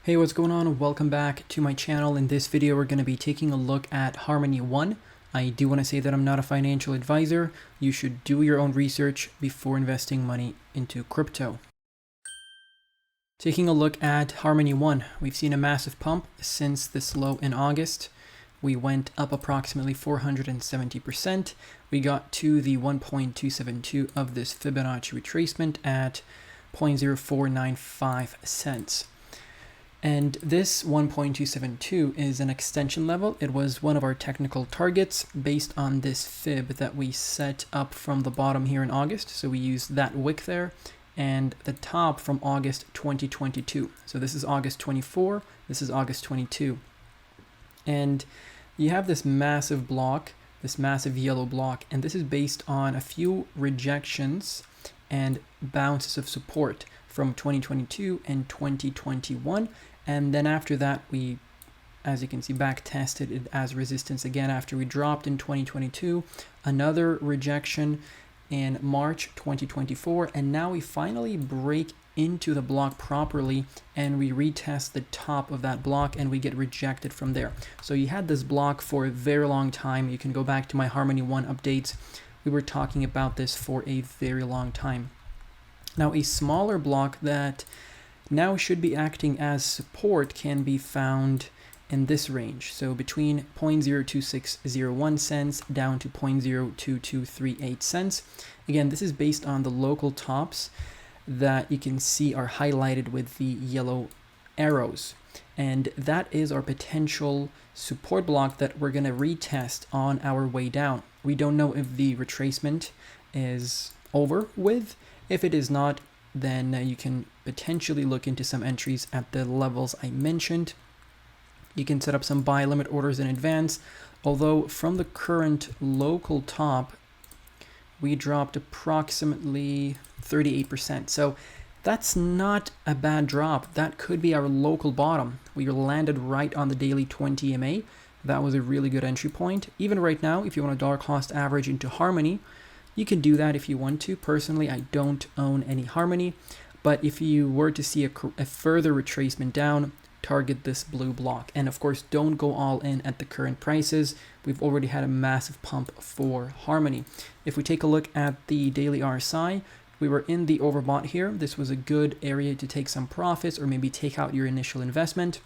Hey, what's going on? Welcome back to my channel. In this video, we're going to be taking a look at Harmony One. I do want to say that I'm not a financial advisor. You should do your own research before investing money into crypto. Taking a look at Harmony One, we've seen a massive pump since this low in August. We went up approximately 470%. We got to the 1.272 of this Fibonacci retracement at 0.0495 cents. And this 1.272 is an extension level. It was one of our technical targets based on this fib that we set up from the bottom here in August. So we used that wick there and the top from August 2022. So this is August 24, this is August 22. And you have this massive block, this massive yellow block, and this is based on a few rejections and bounces of support from 2022 and 2021. And then after that, we, as you can see, back tested it as resistance again after we dropped in 2022, another rejection in March 2024, and now we finally break into the block properly and we retest the top of that block and we get rejected from there. So you had this block for a very long time. You can go back to my Harmony One updates. We were talking about this for a very long time. Now a smaller block that now should be acting as support can be found in this range. So between 0.02601 cents down to 0.02238 cents. Again, this is based on the local tops that you can see are highlighted with the yellow arrows. And that is our potential support block that we're going to retest on our way down. We don't know if the retracement is over with. If it is not, then you can potentially look into some entries at the levels I mentioned. You can set up some buy limit orders in advance, although from the current local top, we dropped approximately 38%. So that's not a bad drop. That could be our local bottom. We landed right on the daily 20 EMA. That was a really good entry point. Even right now, if you want a dollar cost average into Harmony, you can do that if you want to. Personally, I don't own any Harmony, but if you were to see a further retracement down, target this blue block. And of course, don't go all in at the current prices. We've already had a massive pump for Harmony. If we take a look at the daily RSI, we were in the overbought here. This was a good area to take some profits or maybe take out your initial investment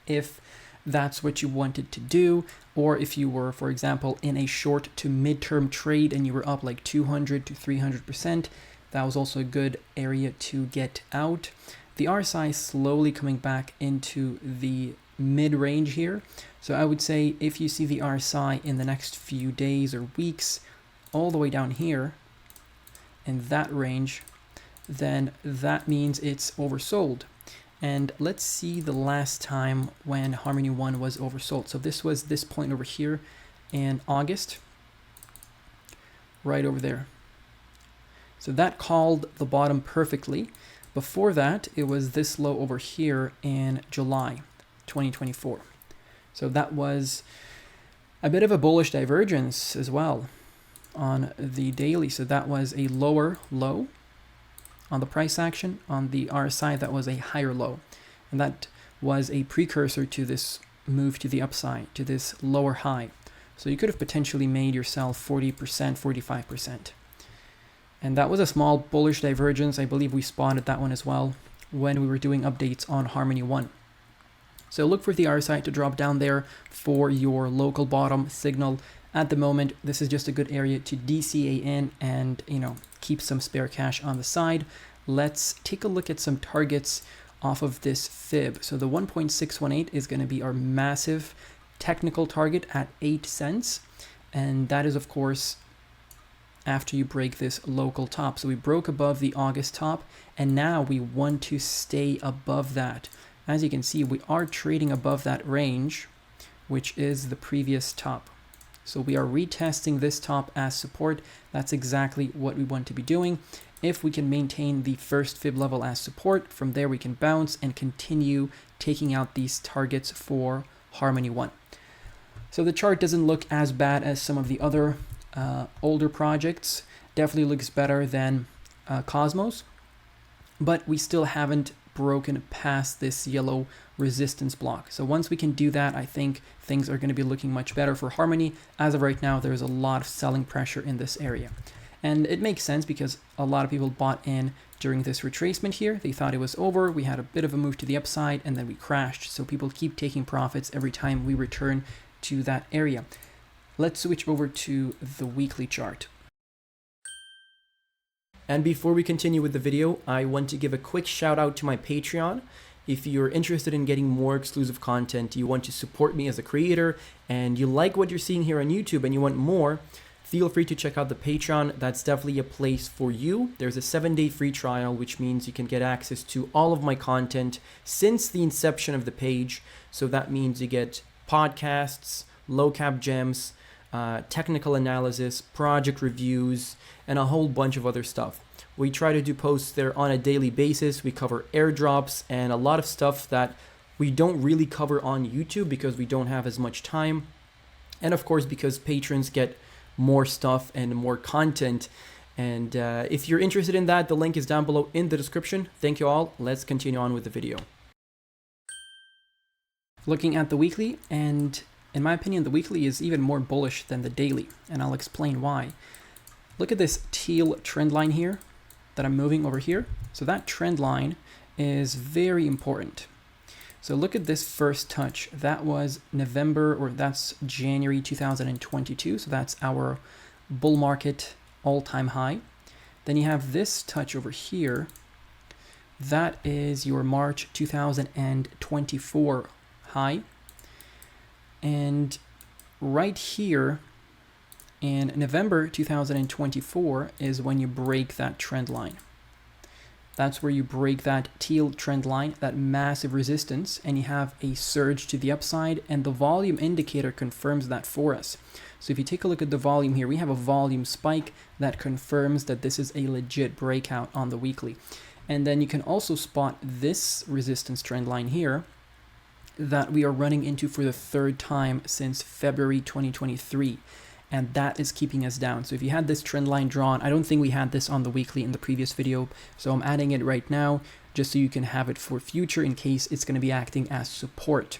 if that's what you wanted to do, or if you were, for example, in a short to midterm trade and you were up like 200 to 300%, that was also a good area to get out. The RSI slowly coming back into the mid-range here. So I would say if you see the RSI in the next few days or weeks all the way down here in that range, then that means it's oversold. And let's see the last time when Harmony One was oversold. So this was this point over here in August, right over there. So that called the bottom perfectly. Before that, it was this low over here in July 2024. So that was a bit of a bullish divergence as well on the daily. So that was a lower low on the price action. On the RSI, that was a higher low. And that was a precursor to this move to the upside, to this lower high. So you could have potentially made yourself 40%, 45%. And that was a small bullish divergence. I believe we spotted that one as well when we were doing updates on Harmony One. So look for the RSI to drop down there for your local bottom signal. At the moment, this is just a good area to DCA in and, keep some spare cash on the side. Let's take a look at some targets off of this fib. So the 1.618 is going to be our massive technical target at 8 cents. And that is, of course, after you break this local top. So we broke above the August top, and now we want to stay above that. As you can see, we are trading above that range, which is the previous top. So we are retesting this top as support. That's exactly what we want to be doing. If we can maintain the first fib level as support, from there we can bounce and continue taking out these targets for Harmony One. So the chart doesn't look as bad as some of the other older projects. Definitely looks better than Cosmos, but we still haven't broken past this yellow resistance block. So once we can do that, I think things are going to be looking much better for Harmony. As of right now, there's a lot of selling pressure in this area. And it makes sense because a lot of people bought in during this retracement here. They thought it was over. We had a bit of a move to the upside and then we crashed. So people keep taking profits every time we return to that area. Let's switch over to the weekly chart. And before we continue with the video, I want to give a quick shout out to my Patreon. If you're interested in getting more exclusive content, you want to support me as a creator, and you like what you're seeing here on YouTube and you want more, feel free to check out the Patreon. That's definitely a place for you. There's a 7-day free trial, which means you can get access to all of my content since the inception of the page. So that means you get podcasts, low cap gems, technical analysis, project reviews, and a whole bunch of other stuff. We try to do posts there on a daily basis. We cover airdrops and a lot of stuff that we don't really cover on YouTube because we don't have as much time. And of course, because patrons get more stuff and more content. And if you're interested in that, the link is down below in the description. Thank you all. Let's continue on with the video. Looking at the weekly, and in my opinion, the weekly is even more bullish than the daily, and I'll explain why. Look at this teal trend line here that I'm moving over here. So that trend line is very important. So look at this first touch. That was November, or that's January 2022. So that's our bull market all-time high. Then you have this touch over here. That is your March 2024 high. And right here in November 2024 is when you break that trend line. That's where you break that teal trend line, that massive resistance, and you have a surge to the upside, and the volume indicator confirms that for us. So if you take a look at the volume here, we have a volume spike that confirms that this is a legit breakout on the weekly. And then you can also spot this resistance trend line here that we are running into for the third time since February 2023. And that is keeping us down. So if you had this trend line drawn, I don't think we had this on the weekly in the previous video, so I'm adding it right now just so you can have it for future in case it's going to be acting as support.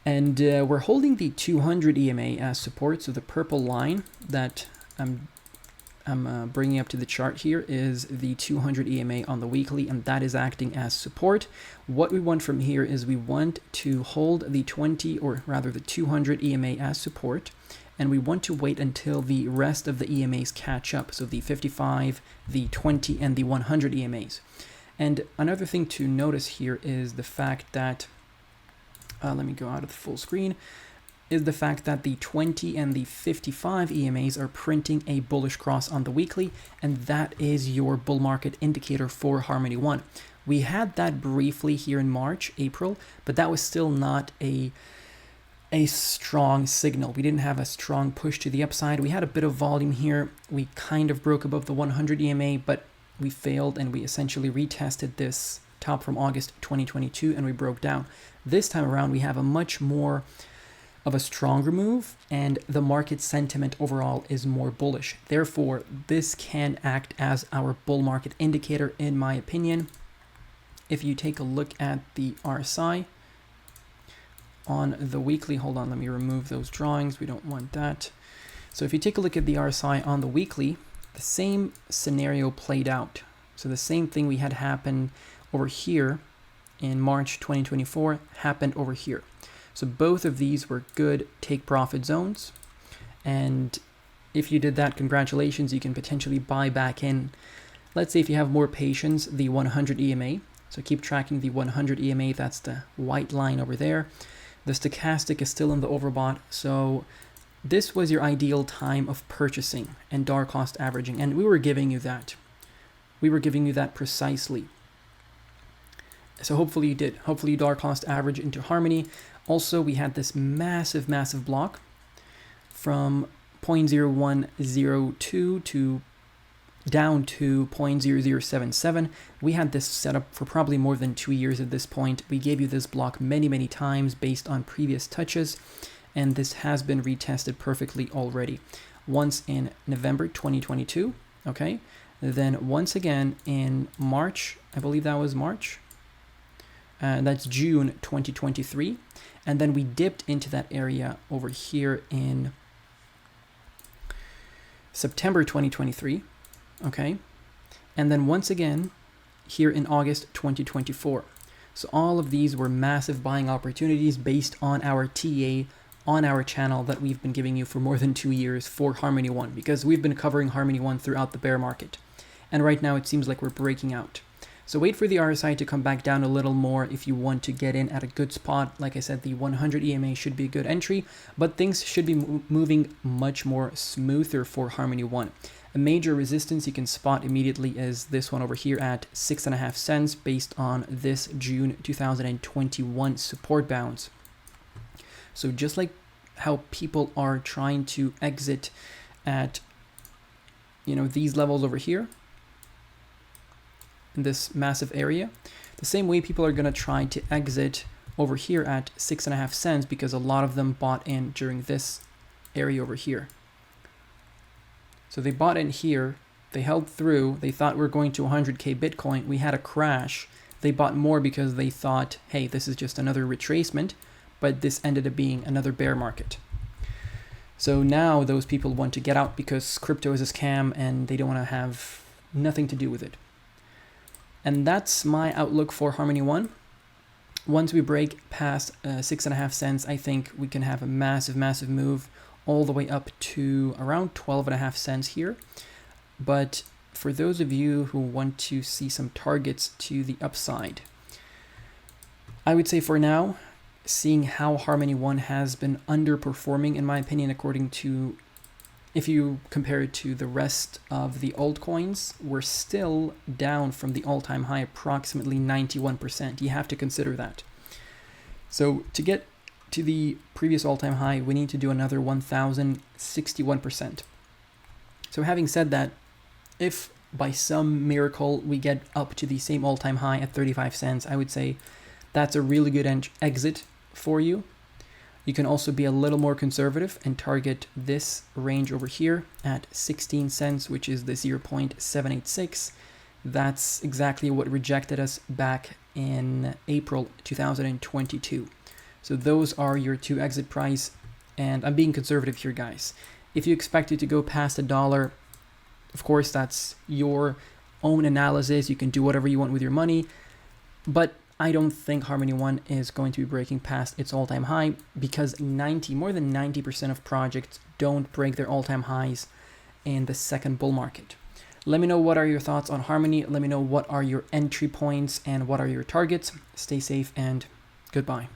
And we're holding the 200 EMA as support. So the purple line that I'm bringing up to the chart here is the 200 EMA on the weekly, and that is acting as support. What we want from here is we want to hold the 200 EMA as support, and we want to wait until the rest of the EMAs catch up. So the 55, the 20, and the 100 EMAs. And another thing to notice here is the fact that, let me go out of the full screen, is the fact that the 20 and the 55 EMAs are printing a bullish cross on the weekly, and that is your bull market indicator for Harmony 1. We had that briefly here in March, April, but that was still not a strong signal. We didn't have a strong push to the upside. We had a bit of volume here. We kind of broke above the 100 EMA, but we failed, and we essentially retested this top from August 2022, and we broke down. This time around, we have a much more of a stronger move, and the market sentiment overall is more bullish. Therefore, this can act as our bull market indicator, in my opinion. If you take a look at the RSI on the weekly, hold on, let me remove those drawings. We don't want that. So if you take a look at the RSI on the weekly, the same scenario played out. So the same thing we had happen over here in March 2024 happened over here. So both of these were good take profit zones. And if you did that, congratulations, you can potentially buy back in. Let's say if you have more patience, the 100 EMA. So keep tracking the 100 EMA, that's the white line over there. The stochastic is still in the overbought. So this was your ideal time of purchasing and dollar cost averaging. And we were giving you that. We were giving you that precisely. So hopefully you did. Hopefully you dollar cost average into Harmony. Also, we had this massive block from 0.0102 to down to 0.0077. We had this set up for probably more than 2 years at this point. We gave you this block many times based on previous touches, and this has been retested perfectly already. Once in November 2022, okay? Then once again in March I believe that was March. That's June 2023. And then we dipped into that area over here in September 2023. Okay. And then once again, here in August 2024. So all of these were massive buying opportunities based on our TA on our channel that we've been giving you for more than 2 years for Harmony One, because we've been covering Harmony One throughout the bear market. And right now it seems like we're breaking out. So wait for the RSI to come back down a little more if you want to get in at a good spot. Like I said, the 100 EMA should be a good entry, but things should be moving much more smoother for Harmony One. A major resistance you can spot immediately is this one over here at 6.5 cents based on this June 2021 support bounce. So just like how people are trying to exit at, these levels over here, in this massive area, the same way people are going to try to exit over here at 6.5 cents because a lot of them bought in during this area over here. So they bought in here, they held through, they thought we're going to 100K Bitcoin, we had a crash, they bought more because they thought, hey, this is just another retracement, but this ended up being another bear market. So now those people want to get out because crypto is a scam and they don't want to have nothing to do with it. And that's my outlook for Harmony One. Once we break past 6.5 cents, I think we can have a massive, massive move all the way up to around 12.5 cents here. But for those of you who want to see some targets to the upside, I would say for now, seeing how Harmony One has been underperforming, in my opinion, according to, if you compare it to the rest of the altcoins, we're still down from the all-time high, approximately 91%. You have to consider that. So to get to the previous all-time high, we need to do another 1,061%. So having said that, if by some miracle we get up to the same all-time high at 35 cents, I would say that's a really good exit for you. You can also be a little more conservative and target this range over here at 16 cents, which is the 0.786. That's exactly what rejected us back in April 2022. So those are your two exit price, and I'm being conservative here, guys. If you expect it to go past $1, of course, that's your own analysis. You can do whatever you want with your money, but I don't think Harmony One is going to be breaking past its all-time high because more than 90% of projects don't break their all-time highs in the second bull market. Let me know what are your thoughts on Harmony. Let me know what are your entry points and what are your targets. Stay safe and goodbye.